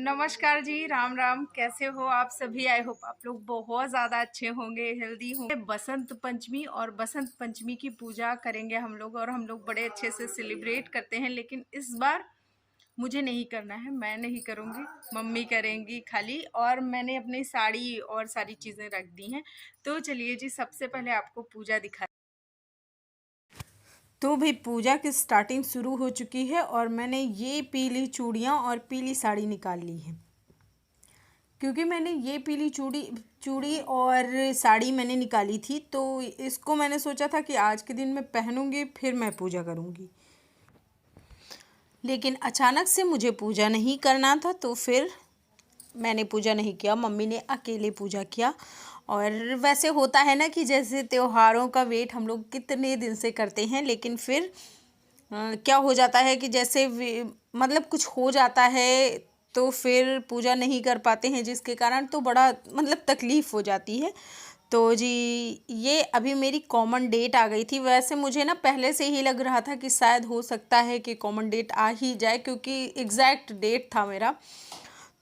नमस्कार जी, राम राम। कैसे हो आप सभी? आई होप आप लोग बहुत ज़्यादा अच्छे होंगे, हेल्दी होंगे। बसंत पंचमी और बसंत पंचमी की पूजा करेंगे हम लोग, और हम लोग बड़े अच्छे से सेलिब्रेट करते हैं। लेकिन इस बार मुझे नहीं करना है, मैं नहीं करूँगी, मम्मी करेंगी खाली। और मैंने अपनी साड़ी और सारी चीज़ें रख दी हैं। तो चलिए जी, सबसे पहले आपको पूजा दिखा। तो भाई पूजा की स्टार्टिंग शुरू हो चुकी है, और मैंने ये पीली चूड़ियाँ और पीली साड़ी निकाल ली है। क्योंकि मैंने ये पीली चूड़ी चूड़ी और साड़ी मैंने निकाली थी, तो इसको मैंने सोचा था कि आज के दिन मैं पहनूंगी, फिर मैं पूजा करूंगी। लेकिन अचानक से मुझे पूजा नहीं करना था, तो फिर मैंने पूजा नहीं किया, मम्मी ने अकेले पूजा किया। और वैसे होता है ना कि जैसे त्योहारों का वेट हम लोग कितने दिन से करते हैं, लेकिन फिर क्या हो जाता है कि जैसे मतलब कुछ हो जाता है, तो फिर पूजा नहीं कर पाते हैं, जिसके कारण तो बड़ा मतलब तकलीफ़ हो जाती है। तो जी, ये अभी मेरी कॉमन डेट आ गई थी। वैसे मुझे ना पहले से ही लग रहा था कि शायद हो सकता है कि कॉमन डेट आ ही जाए, क्योंकि एग्जैक्ट डेट था मेरा।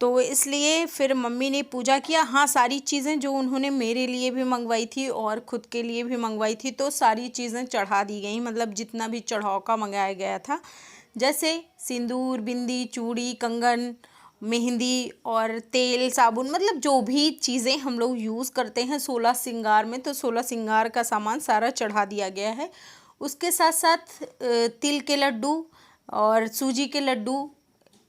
तो इसलिए फिर मम्मी ने पूजा किया। हाँ, सारी चीज़ें जो उन्होंने मेरे लिए भी मंगवाई थी और ख़ुद के लिए भी मंगवाई थी, तो सारी चीज़ें चढ़ा दी गई, मतलब जितना भी चढ़ाव का मंगाया गया था। जैसे सिंदूर, बिंदी, चूड़ी, कंगन, मेहंदी और तेल, साबुन, मतलब जो भी चीज़ें हम लोग यूज़ करते हैं 16 श्रृंगार में, तो 16 श्रृंगार का सामान सारा चढ़ा दिया गया है। उसके साथ साथ तिल के लड्डू और सूजी के लड्डू,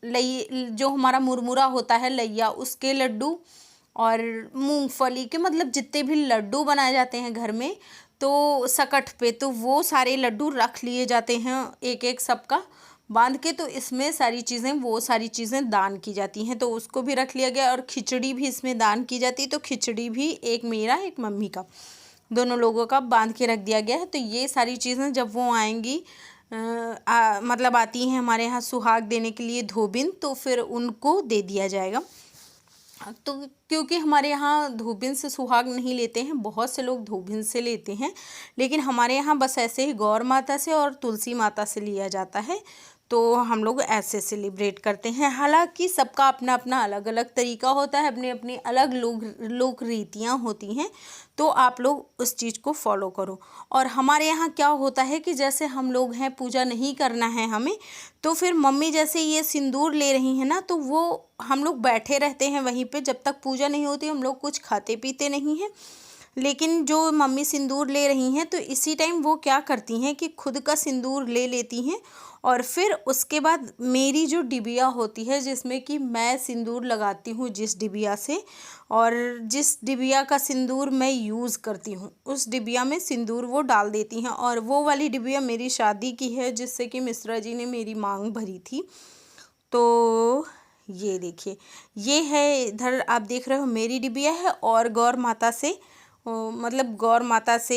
लई जो हमारा मुरमुरा होता है लैया, उसके लड्डू, और मूंगफली के, मतलब जितने भी लड्डू बनाए जाते हैं घर में तो सकट पे, तो वो सारे लड्डू रख लिए जाते हैं एक एक सबका बांध के। तो इसमें सारी चीज़ें, वो सारी चीज़ें दान की जाती हैं, तो उसको भी रख लिया गया। और खिचड़ी भी इसमें दान की जाती है, तो खिचड़ी भी एक मेरा एक मम्मी का, दोनों लोगों का बांध के रख दिया गया है। तो ये सारी चीज़ें जब वो आएंगी, मतलब आती हैं हमारे यहाँ सुहाग देने के लिए धोबिन, तो फिर उनको दे दिया जाएगा। तो क्योंकि हमारे यहाँ धोबिन से सुहाग नहीं लेते हैं, बहुत से लोग धोबिन से लेते हैं, लेकिन हमारे यहाँ बस ऐसे ही गौर माता से और तुलसी माता से लिया जाता है। तो हम लोग ऐसे सेलिब्रेट करते हैं। हालांकि सबका अपना अपना अलग अलग तरीका होता है, अपनी अपनी अलग लोक रीतियाँ होती हैं, तो आप लोग उस चीज़ को फॉलो करो। और हमारे यहाँ क्या होता है कि जैसे हम लोग हैं, पूजा नहीं करना है हमें, तो फिर मम्मी जैसे ये सिंदूर ले रही हैं ना, तो वो हम लोग बैठे रहते हैं वहीं पे, जब तक पूजा नहीं होती हम लोग कुछ खाते पीते नहीं हैं। लेकिन जो मम्मी सिंदूर ले रही हैं, तो इसी टाइम वो क्या करती हैं कि खुद का सिंदूर ले लेती हैं, और फिर उसके बाद मेरी जो डिबिया होती है, जिसमें कि मैं सिंदूर लगाती हूँ जिस डिबिया से, और जिस डिबिया का सिंदूर मैं यूज़ करती हूँ, उस डिबिया में सिंदूर वो डाल देती हैं। और वो वाली डिबिया मेरी शादी की है, जिससे कि मिश्रा जी ने मेरी मांग भरी थी। तो ये देखिए, ये है, इधर आप देख रहे हो मेरी डिबिया है, और गौर माता से मतलब गौर माता से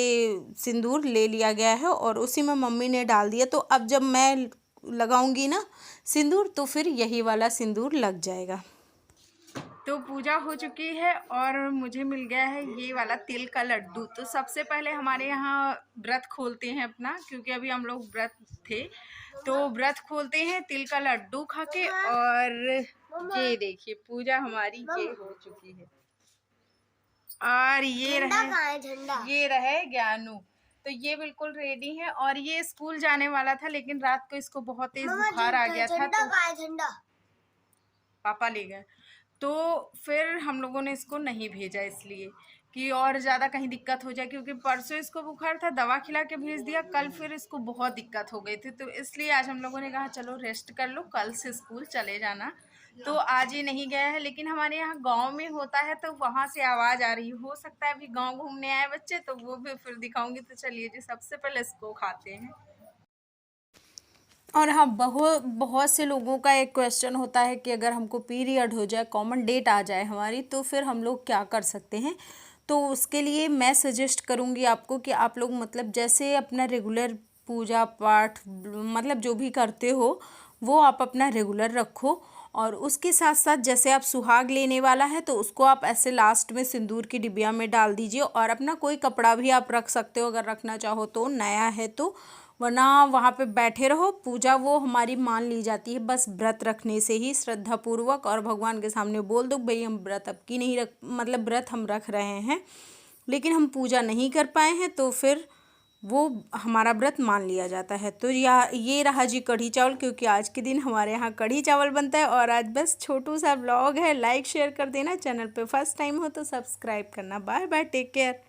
सिंदूर ले लिया गया है, और उसी में मम्मी ने डाल दिया। तो अब जब मैं लगाऊंगी ना सिंदूर, तो फिर यही वाला सिंदूर लग जाएगा। तो पूजा हो चुकी है, और मुझे मिल गया है ये वाला तिल का लड्डू। तो सबसे पहले हमारे यहाँ व्रत खोलते हैं अपना, क्योंकि अभी हम लोग व्रत थे, तो व्रत खोलते हैं तिल का लड्डू खा के। और ये देखिए, पूजा हमारी ये हो चुकी है। और ये रहे ज्ञानू, तो ये बिल्कुल रेडी है। और ये स्कूल जाने वाला था, लेकिन रात को इसको बहुत तेज बुखार आ गया था, तो पापा ले गए। तो फिर हम लोगों ने इसको नहीं भेजा, इसलिए कि और ज़्यादा कहीं दिक्कत हो जाए, क्योंकि परसों इसको बुखार था, दवा खिला के भेज दिया, कल फिर इसको बहुत दिक्कत हो गई थी। तो इसलिए आज हम लोगों ने कहा चलो रेस्ट कर लो, कल से स्कूल चले जाना। तो आज ये नहीं गया है। लेकिन हमारे यहाँ गांव में होता है, तो वहाँ से आवाज़ आ रही हो सकता है अभी गांव घूमने आए बच्चे, तो वो भी फिर दिखाऊंगी। तो चलिए जी, सबसे पहले इसको खाते हैं। और हाँ, बहुत बहुत से लोगों का एक क्वेश्चन होता है कि अगर हमको पीरियड हो जाए, कॉमन डेट आ जाए हमारी, तो फिर हम लोग क्या कर सकते हैं। तो उसके लिए मैं सजेस्ट करूँगी आपको कि आप लोग मतलब जैसे अपना रेगुलर पूजा पाठ, मतलब जो भी करते हो वो आप अपना रेगुलर रखो। और उसके साथ साथ जैसे आप सुहाग लेने वाला है, तो उसको आप ऐसे लास्ट में सिंदूर की डिबिया में डाल दीजिए। और अपना कोई कपड़ा भी आप रख सकते हो, अगर रखना चाहो तो, नया है तो, वरना वहाँ पे बैठे रहो। पूजा वो हमारी मान ली जाती है बस व्रत रखने से ही, श्रद्धापूर्वक, और भगवान के सामने बोल दो भाई हम व्रत अब की नहीं रख, मतलब व्रत हम रख रहे हैं लेकिन हम पूजा नहीं कर पाए हैं, तो फिर वो हमारा व्रत मान लिया जाता है। तो ये रहा जी कढ़ी चावल, क्योंकि आज के दिन हमारे यहाँ कढ़ी चावल बनता है। और आज बस छोटू सा व्लॉग है, लाइक शेयर कर देना, चैनल पे फर्स्ट टाइम हो तो सब्सक्राइब करना। Bye bye, take care.